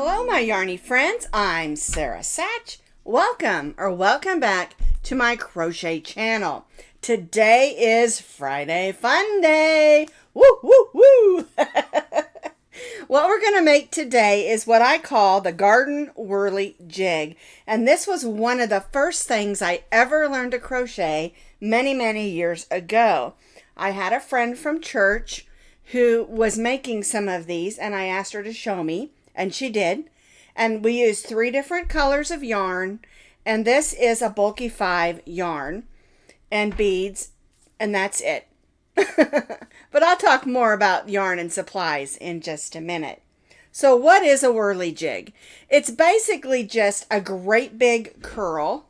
Hello my yarny friends, I'm Sara Sach. Welcome back to my crochet channel. Today is Friday Fun Day. Woo woo woo. What we're going to make today is what I call the garden whirly jig. And this was one of the first things I ever learned to crochet many years ago. I had a friend from church who was making some of these and I asked her to show me. And she did. And we used 3 different colors of yarn. And this is a bulky 5 yarn and beads. And that's it. But I'll talk more about yarn and supplies in just a minute. So what is a whirly jig? It's basically just a great big curl.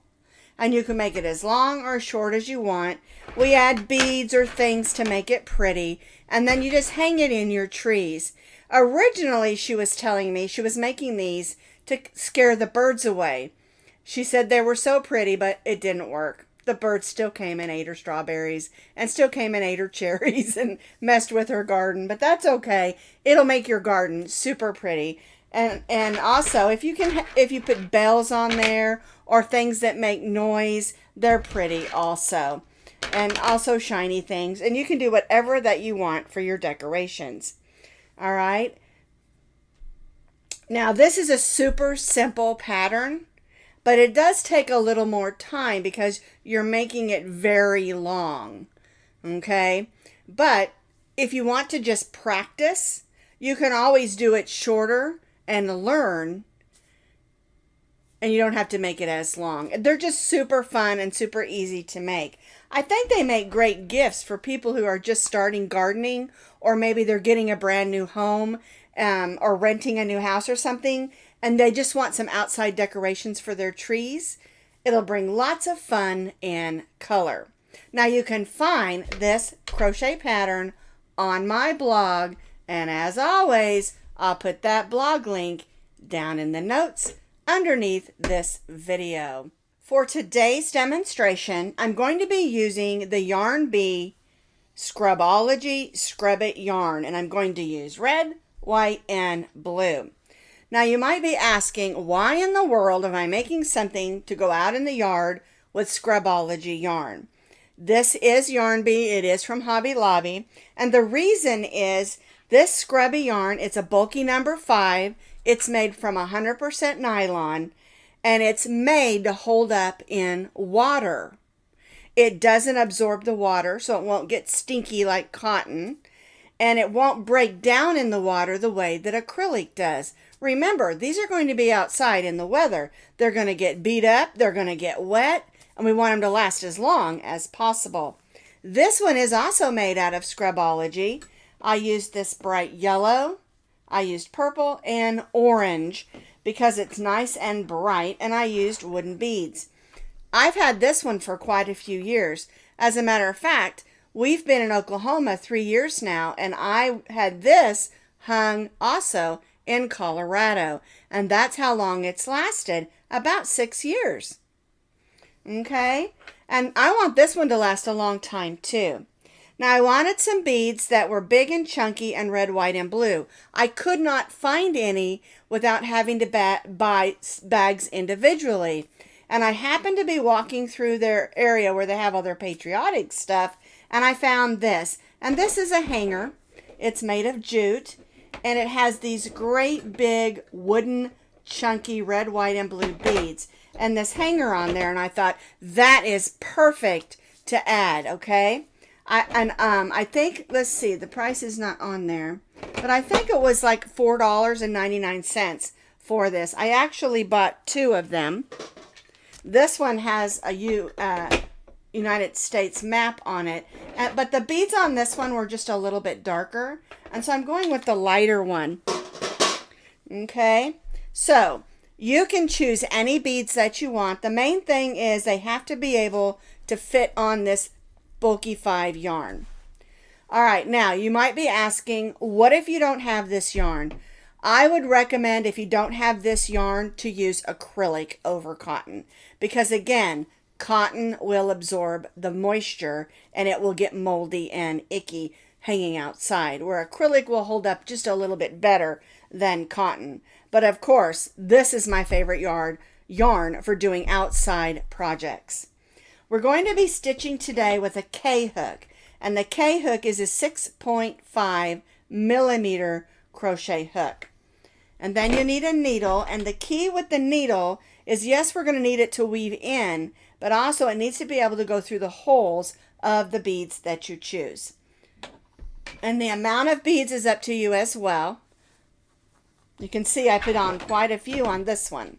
And you can make it as long or as short as you want. We add beads or things to make it pretty. And then you just hang it in your trees. Originally, she was telling me she was making these to scare the birds away. She said they were so pretty, but it didn't work. The birds still came and ate her strawberries and still came and ate her cherries and messed with her garden. But that's okay. It'll make your garden super pretty. And also, if you put bells on there or things that make noise, they're pretty also. And also shiny things. And you can do whatever that you want for your decorations. All right. Now this is a super simple pattern, but it does take a little more time because you're making it very long. Okay. But if you want to just practice, you can always do it shorter and learn, and you don't have to make it as long. They're just super fun and super easy to make. I think they make great gifts for people who are just starting gardening, or maybe they're getting a brand new home or renting a new house or something, and they just want some outside decorations for their trees. It'll bring lots of fun and color. Now you can find this crochet pattern on my blog, and as always, I'll put that blog link down in the notes underneath this video. For today's demonstration, I'm going to be using the Yarn Bee SCRUB-OLOGY Scrub It yarn, and I'm going to use red, white, and blue. Now you might be asking, why in the world am I making something to go out in the yard with SCRUB-OLOGY yarn? This is Yarn Bee. It is from Hobby Lobby, and the reason is this scrubby yarn, it's a bulky number 5. It's made from 100% nylon, and it's made to hold up in water. It doesn't absorb the water, so it won't get stinky like cotton, and it won't break down in the water the way that acrylic does. Remember, these are going to be outside in the weather. They're going to get beat up, they're going to get wet, and we want them to last as long as possible. This one is also made out of SCRUB-OLOGY. I used this bright yellow, I used purple and orange because it's nice and bright, and I used wooden beads. I've had this one for quite a few years. As a matter of fact, we've been in Oklahoma 3 years now, and I had this hung also in Colorado, and that's how long it's lasted, about 6 years. Okay, and I want this one to last a long time too. Now I wanted some beads that were big and chunky and red, white, and blue. I could not find any without having to buy bags individually. And I happened to be walking through their area where they have all their patriotic stuff, and I found this. And this is a hanger. It's made of jute, and it has these great big wooden chunky red, white, and blue beads. And this hanger on there, and I thought that is perfect to add, okay? I think, let's see, the price is not on there, but I think it was like $4.99 for this. I actually bought 2 of them. This one has a United States map on it, but the beads on this one were just a little bit darker, and so I'm going with the lighter one. Okay, so you can choose any beads that you want. The main thing is they have to be able to fit on this bulky 5 yarn. All right, now you might be asking, what if you don't have this yarn? I would recommend, if you don't have this yarn, to use acrylic over cotton, because again, cotton will absorb the moisture and it will get moldy and icky. hanging outside, where acrylic will hold up just a little bit better than cotton. But of course, this is my favorite yarn for doing outside projects. We're going to be stitching today with a K-hook, and the K-hook is a 6.5 millimeter crochet hook. And then you need a needle, and the key with the needle is, yes, we're going to need it to weave in, but also it needs to be able to go through the holes of the beads that you choose. And the amount of beads is up to you as well. You can see I put on quite a few on this one.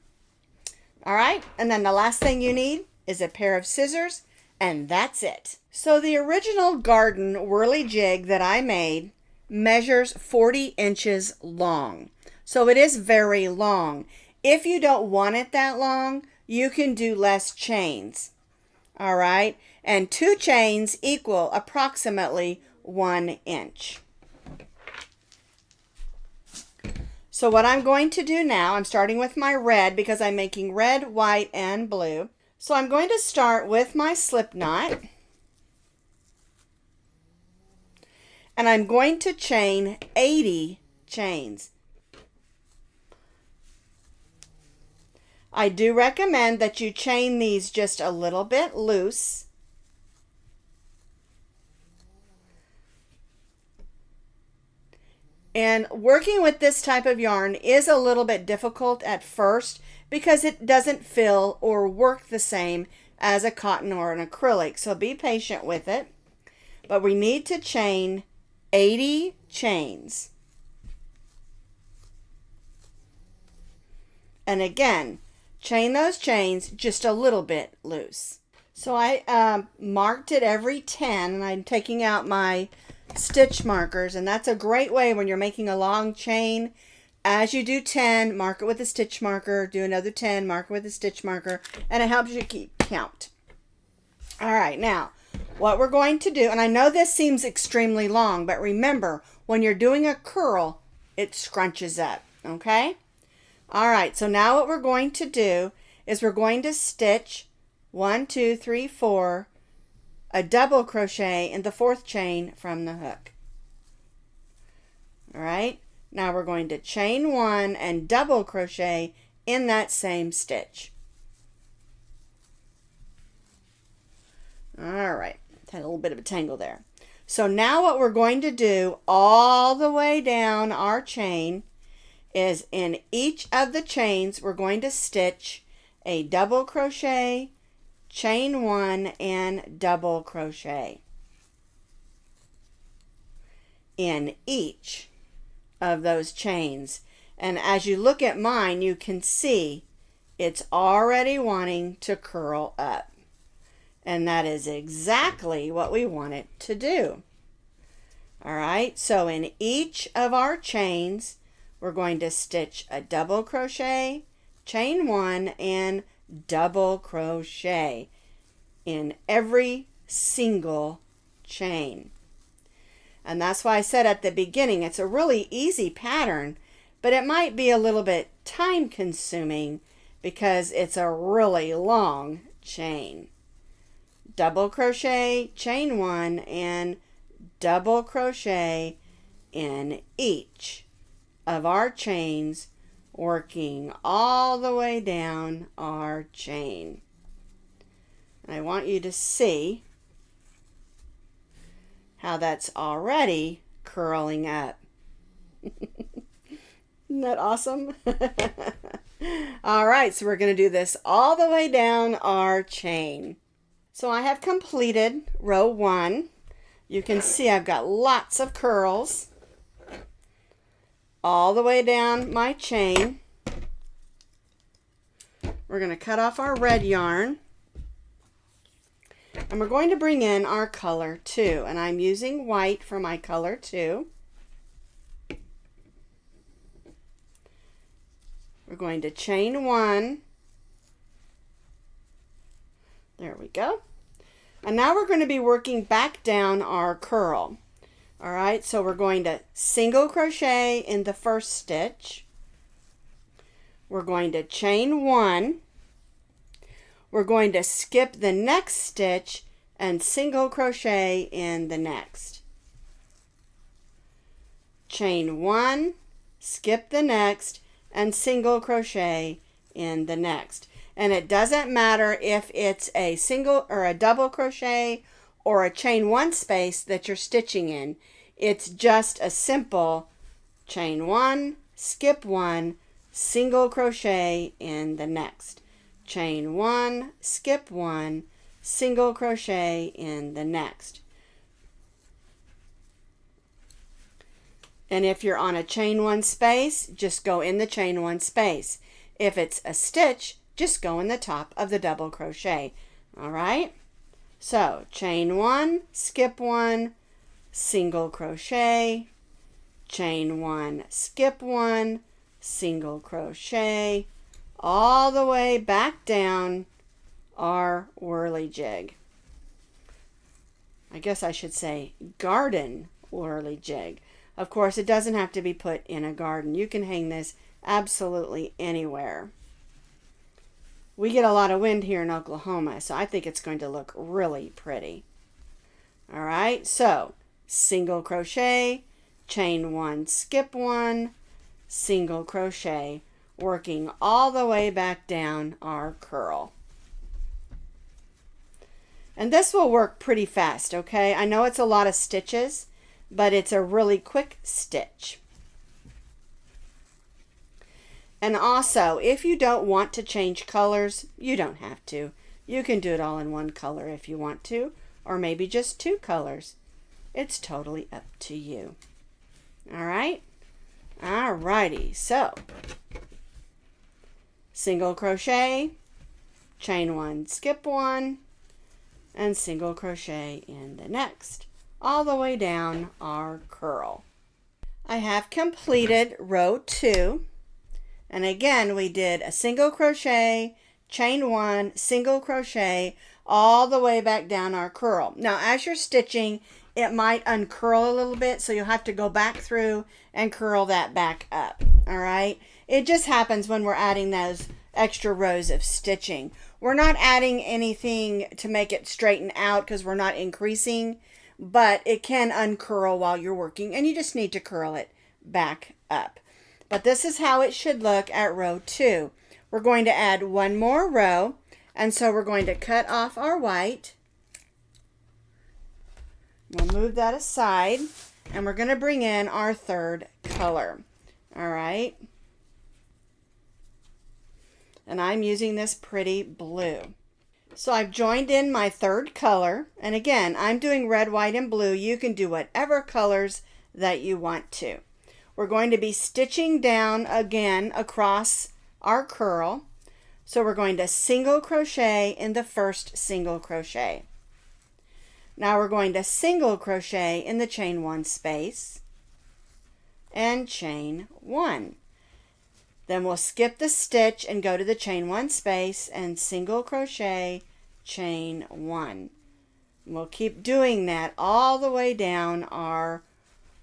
All right, and then the last thing you need is a pair of scissors, and that's it. So the original garden whirly jig that I made measures 40 inches long. So it is very long. If you don't want it that long, you can do less chains. All right, and 2 chains equal approximately 1 inch. So what I'm going to do now, I'm starting with my red because I'm making red, white, and blue. So I'm going to start with my slip knot. And I'm going to chain 80 chains. I do recommend that you chain these just a little bit loose. And working with this type of yarn is a little bit difficult at first because it doesn't feel or work the same as a cotton or an acrylic. So be patient with it. But we need to chain 80 chains. And again, chain those chains just a little bit loose. So I marked it every 10, and I'm taking out my stitch markers, and that's a great way when you're making a long chain. As you do 10, mark it with a stitch marker, do another 10, mark it with a stitch marker, and it helps you keep count. All right, now what we're going to do, and I know this seems extremely long, but remember, when you're doing a curl, it scrunches up, okay? All right, so now what we're going to do is we're going to stitch 1, 2, 3, 4, a double crochet in the 4th chain from the hook. All right, now we're going to chain 1 and double crochet in that same stitch. All right, had a little bit of a tangle there. So now what we're going to do all the way down our chain is in each of the chains we're going to stitch a double crochet, chain 1, and double crochet in each of those chains. And as you look at mine, you can see it's already wanting to curl up. And that is exactly what we want it to do. All right, so in each of our chains, we're going to stitch a double crochet, chain 1, and double crochet in every single chain. And that's why I said at the beginning, it's a really easy pattern, but it might be a little bit time consuming because it's a really long chain. Double crochet, chain 1, and double crochet in each of our chains, working all the way down our chain. And I want you to see how that's already curling up. Isn't that awesome? All right, so we're going to do this all the way down our chain. So I have completed row 1. You can see I've got lots of curls all the way down my chain. We're going to cut off our red yarn, and we're going to bring in our color 2, and I'm using white for my color 2. We're going to chain 1. There we go. And now we're going to be working back down our curl. All right, so we're going to single crochet in the first stitch. We're going to chain 1. We're going to skip the next stitch and single crochet in the next. chain 1, skip the next, and single crochet in the next. And it doesn't matter if it's a single or a double crochet or a chain 1 space that you're stitching in. It's just a simple chain 1, skip 1, single crochet in the next. Chain 1, skip 1, single crochet in the next. And if you're on a chain 1 space, just go in the chain 1 space. If it's a stitch, just go in the top of the double crochet. All right? So, chain 1, skip 1, single crochet, chain 1, skip 1, single crochet, all the way back down our whirly jig. I guess I should say garden whirly jig. Of course, it doesn't have to be put in a garden. You can hang this absolutely anywhere. We get a lot of wind here in Oklahoma, so I think it's going to look really pretty. All right, so single crochet, chain 1, skip 1, single crochet, working all the way back down our curl. And this will work pretty fast, okay? I know it's a lot of stitches, but it's a really quick stitch. And also, if you don't want to change colors, you don't have to. You can do it all in one color if you want to, or maybe just 2 colors. It's totally up to you. All right? All righty, so single crochet, chain 1, skip 1, and single crochet in the next, all the way down our curl. I have completed row 2, and again we did a single crochet, chain 1, single crochet, all the way back down our curl. Now as you're stitching, it might uncurl a little bit, so you'll have to go back through and curl that back up. All right, it just happens when we're adding those extra rows of stitching. We're not adding anything to make it straighten out because we're not increasing, but it can uncurl while you're working, and you just need to curl it back up. But this is how it should look at row 2. We're going to add 1 more row, and so we're going to cut off our white. We'll move that aside, and we're going to bring in our 3rd color. All right. And I'm using this pretty blue. So I've joined in my 3rd color, and again, I'm doing red, white, and blue. You can do whatever colors that you want to. We're going to be stitching down again across our curl. So we're going to single crochet in the first single crochet. Now we're going to single crochet in the chain 1 space and chain 1. Then we'll skip the stitch and go to the chain 1 space and single crochet, chain 1. We'll keep doing that all the way down our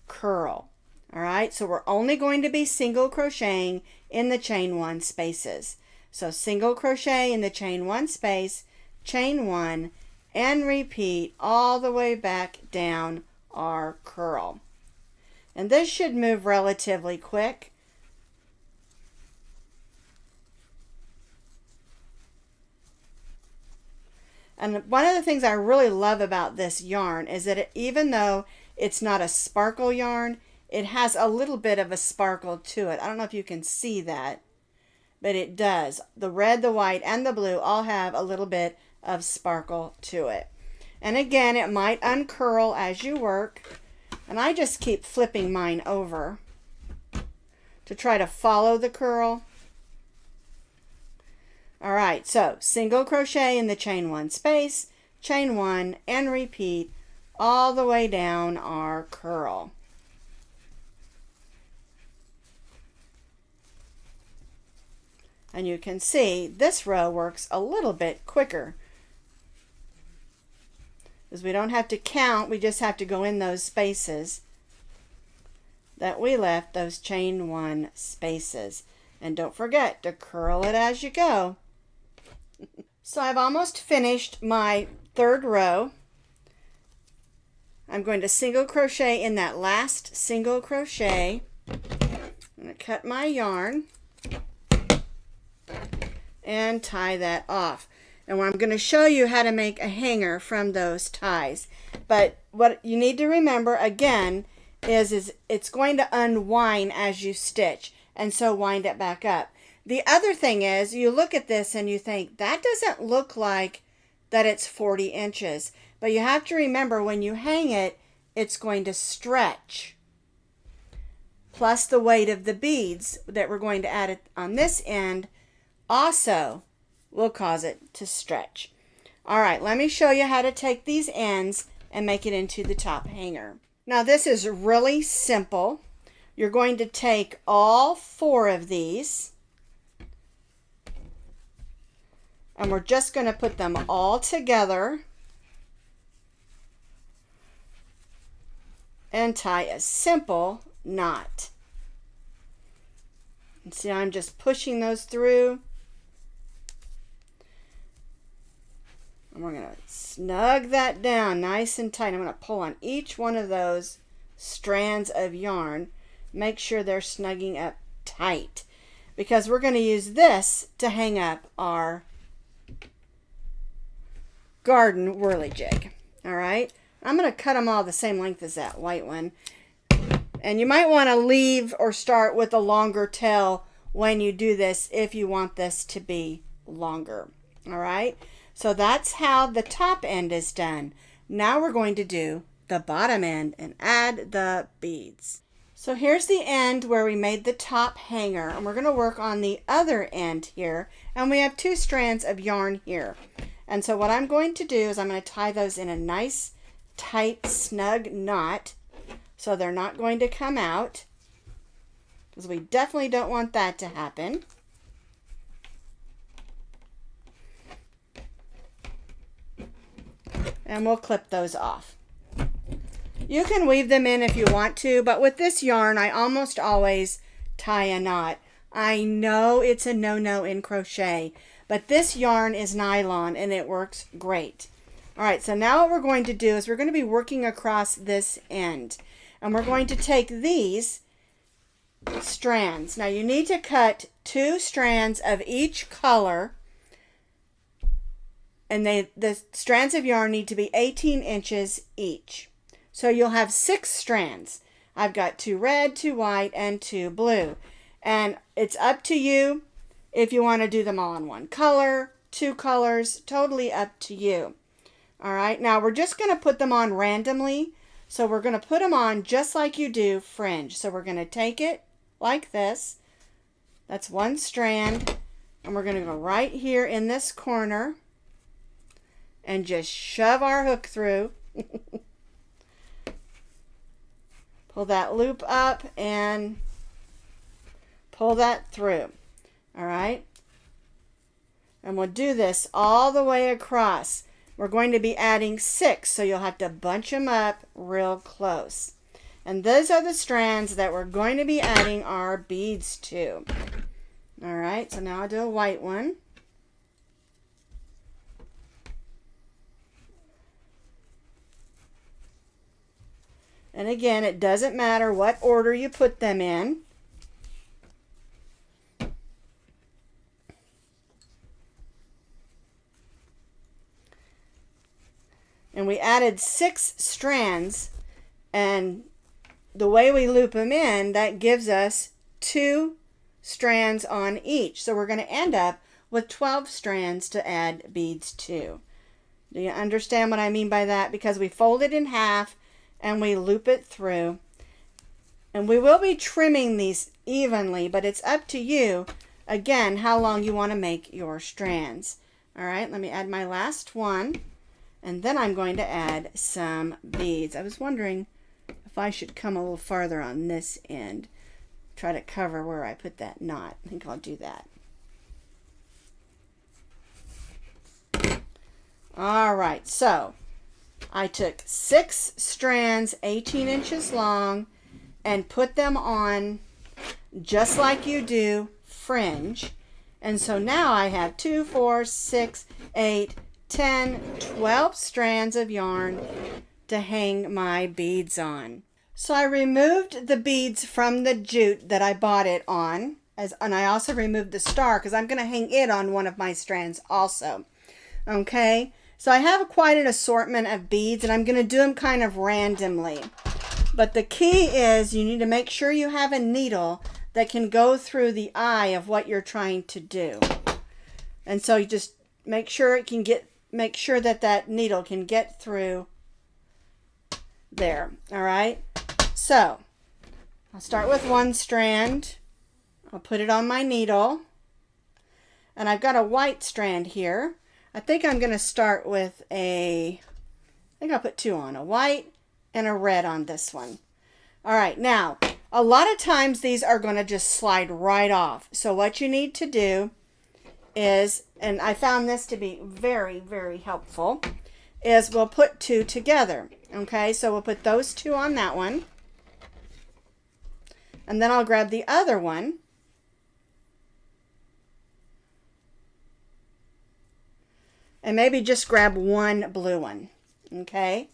curl. All right, so we're only going to be single crocheting in the chain 1 spaces. So single crochet in the chain 1 space, chain 1, and repeat all the way back down our curl. And this should move relatively quick. And one of the things I really love about this yarn is that even though it's not a sparkle yarn, it has a little bit of a sparkle to it. I don't know if you can see that, but it does. The red, the white, and the blue all have a little bit of sparkle to it. And again, it might uncurl as you work, and I just keep flipping mine over to try to follow the curl. All right, so single crochet in the chain 1 space, chain 1, and repeat all the way down our curl. And you can see this row works a little bit quicker, because we don't have to count, we just have to go in those spaces that we left, those chain 1 spaces. And don't forget to curl it as you go. So I've almost finished my 3rd row. I'm going to single crochet in that last single crochet. I'm going to cut my yarn and tie that off. And I'm going to show you how to make a hanger from those ties. But what you need to remember again is it's going to unwind as you stitch, and so wind it back up. The other thing is, you look at this and you think, that doesn't look like that it's 40 inches. But you have to remember, when you hang it, it's going to stretch. Plus the weight of the beads that we're going to add on this end also will cause it to stretch. All right, let me show you how to take these ends and make it into the top hanger. Now this is really simple. You're going to take all 4 of these, and we're just going to put them all together and tie a simple knot. And see, I'm just pushing those through. And we're going to snug that down nice and tight. I'm going to pull on each one of those strands of yarn. Make sure they're snugging up tight, because we're going to use this to hang up our garden whirly jig. All right, I'm going to cut them all the same length as that white one. And you might want to leave or start with a longer tail when you do this if you want this to be longer. All right, so that's how the top end is done. Now we're going to do the bottom end and add the beads. So here's the end where we made the top hanger, and we're going to work on the other end here, and we have 2 strands of yarn here. And so what I'm going to do is I'm going to tie those in a nice tight snug knot so they're not going to come out, because we definitely don't want that to happen. And we'll clip those off. You can weave them in if you want to, but with this yarn I almost always tie a knot. I know it's a no-no in crochet, but this yarn is nylon and it works great. All right, so now what we're going to do is we're going to be working across this end, and we're going to take these strands. Now you need to cut 2 strands of each color, and the strands of yarn need to be 18 inches each. So you'll have 6 strands. I've got 2 red, 2 white, and 2 blue. And it's up to you if you want to do them all in one color, 2 colors, totally up to you. All right, now we're just going to put them on randomly. So we're going to put them on just like you do fringe. So we're going to take it like this. That's 1 strand. And we're going to go right here in this corner and just shove our hook through. Pull that loop up and pull that through. All right. And we'll do this all the way across. We're going to be adding 6, so you'll have to bunch them up real close. And those are the strands that we're going to be adding our beads to. All right, so now I'll do a white one. And again, it doesn't matter what order you put them in. And we added 6 strands, and the way we loop them in, that gives us 2 strands on each. So we're going to end up with 12 strands to add beads to. Do you understand what I mean by that? Because we fold it in half and we loop it through. And we will be trimming these evenly, but it's up to you, again, how long you want to make your strands. All right, let me add my last one. And then I'm going to add some beads. I was wondering if I should come a little farther on this end. Try to cover where I put that knot. I think I'll do that. All right, so I took 6 strands, 18 inches long, and put them on just like you do fringe. And so now I have 2, 4, 6, 8, 10, 12 strands of yarn to hang my beads on. So I removed the beads from the jute that I bought it on, and I also removed the star because I'm going to hang it on one of my strands also. Okay, so I have quite an assortment of beads, and I'm going to do them kind of randomly. But the key is you need to make sure you have a needle that can go through the eye of what you're trying to do. And so you just make sure that needle can get through there. All right. So I'll start with one strand. I'll put it on my needle. And I've got a white strand here. I think I'm going to start with I think I'll put two on, a white and a red on this one. All right, now, a lot of times these are going to just slide right off. So what you need to do is, and I found this to be very, very helpful, is we'll put two together. Okay, so we'll put those two on that one. And then I'll grab the other one. And maybe just grab one blue one. Okay.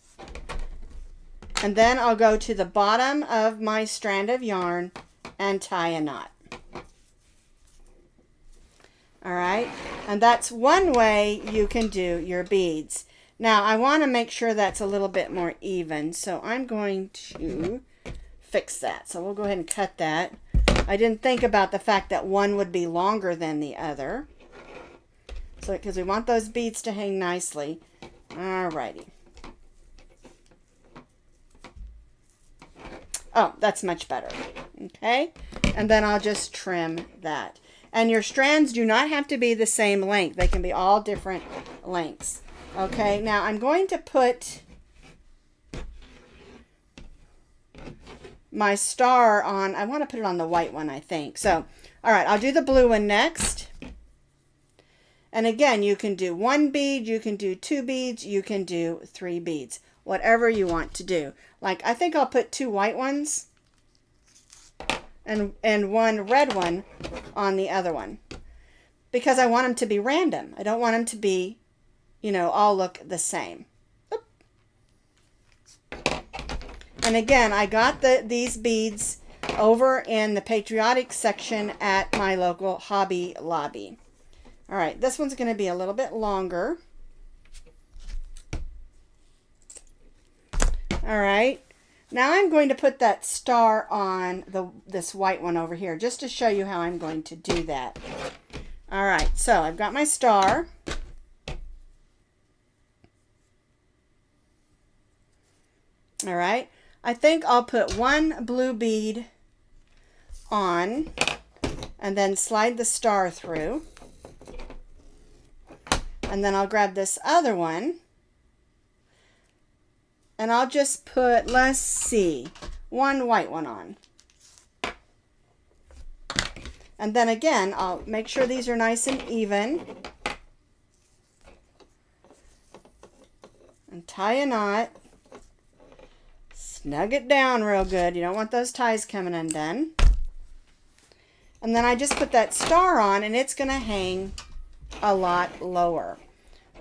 And then I'll go to the bottom of my strand of yarn and tie a knot. All right. And that's one way you can do your beads. Now I want to make sure that's a little bit more even. So I'm going to fix that. So we'll go ahead and cut that. I didn't think about the fact that one would be longer than the other. So because we want those beads to hang nicely. All righty. Oh, that's much better. Okay. And then I'll just trim that. And your strands do not have to be the same length. They can be all different lengths. Okay. Now I'm going to put my star on. I want to put it on the white one, I think. So, all right. I'll do the blue one next. And again, you can do one bead, you can do two beads, you can do three beads. Whatever you want to do. Like, I think I'll put two white ones and one red one on the other one. Because I want them to be random. I don't want them to be, you know, all look the same. Oop. And again, I got these beads over in the patriotic section at my local Hobby Lobby. All right, this one's going to be a little bit longer. All right, now I'm going to put that star on this white one over here just to show you how I'm going to do that. All right, so I've got my star. All right, I think I'll put one blue bead on and then slide the star through. And then I'll grab this other one. And I'll just put, let's see, one white one on. And then again, I'll make sure these are nice and even. And tie a knot. Snug it down real good. You don't want those ties coming undone. And then I just put that star on and it's going to hang a lot lower.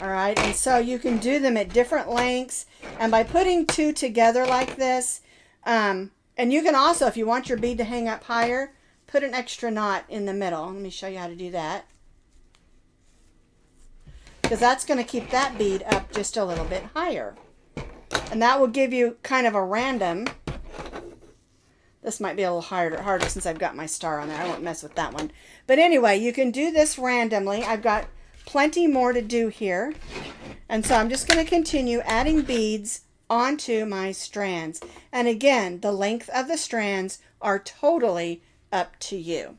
All right, and so you can do them at different lengths, and by putting two together like this, and you can also, if you want your bead to hang up higher, put an extra knot in the middle. Let me show you how to do that, because that's going to keep that bead up just a little bit higher, and that will give you kind of a random. This might be a little harder since I've got my star on there. I won't mess with that one, but anyway, you can do this randomly. I've got plenty more to do here, and so I'm just going to continue adding beads onto my strands. And again, the length of the strands are totally up to you.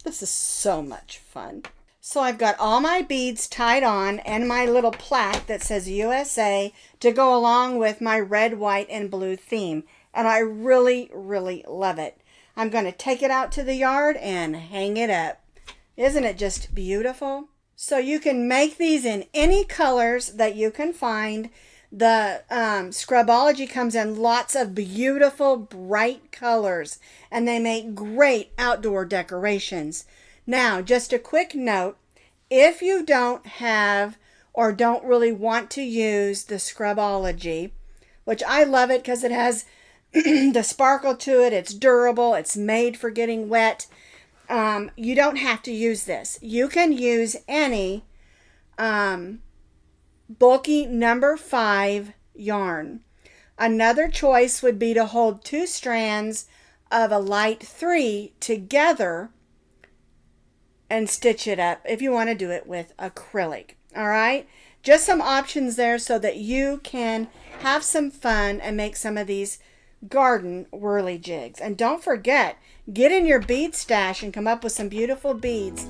This is so much fun. So I've got all my beads tied on and my little plaque that says USA to go along with my red, white, and blue theme. And I really, really love it. I'm going to take it out to the yard and hang it up. Isn't it just beautiful? So you can make these in any colors that you can find. The Scrub-OLOGY comes in lots of beautiful, bright colors, and they make great outdoor decorations. Now, just a quick note, if you don't have or don't really want to use the Scrub-OLOGY, which I love it because it has the sparkle to it, it's durable, it's made for getting wet, you don't have to use this. You can use any bulky number 5 yarn. Another choice would be to hold 2 strands of a light 3 together and stitch it up if you want to do it with acrylic. All right, just some options there so that you can have some fun and make some of these garden whirly jigs. And don't forget, get in your bead stash and come up with some beautiful beads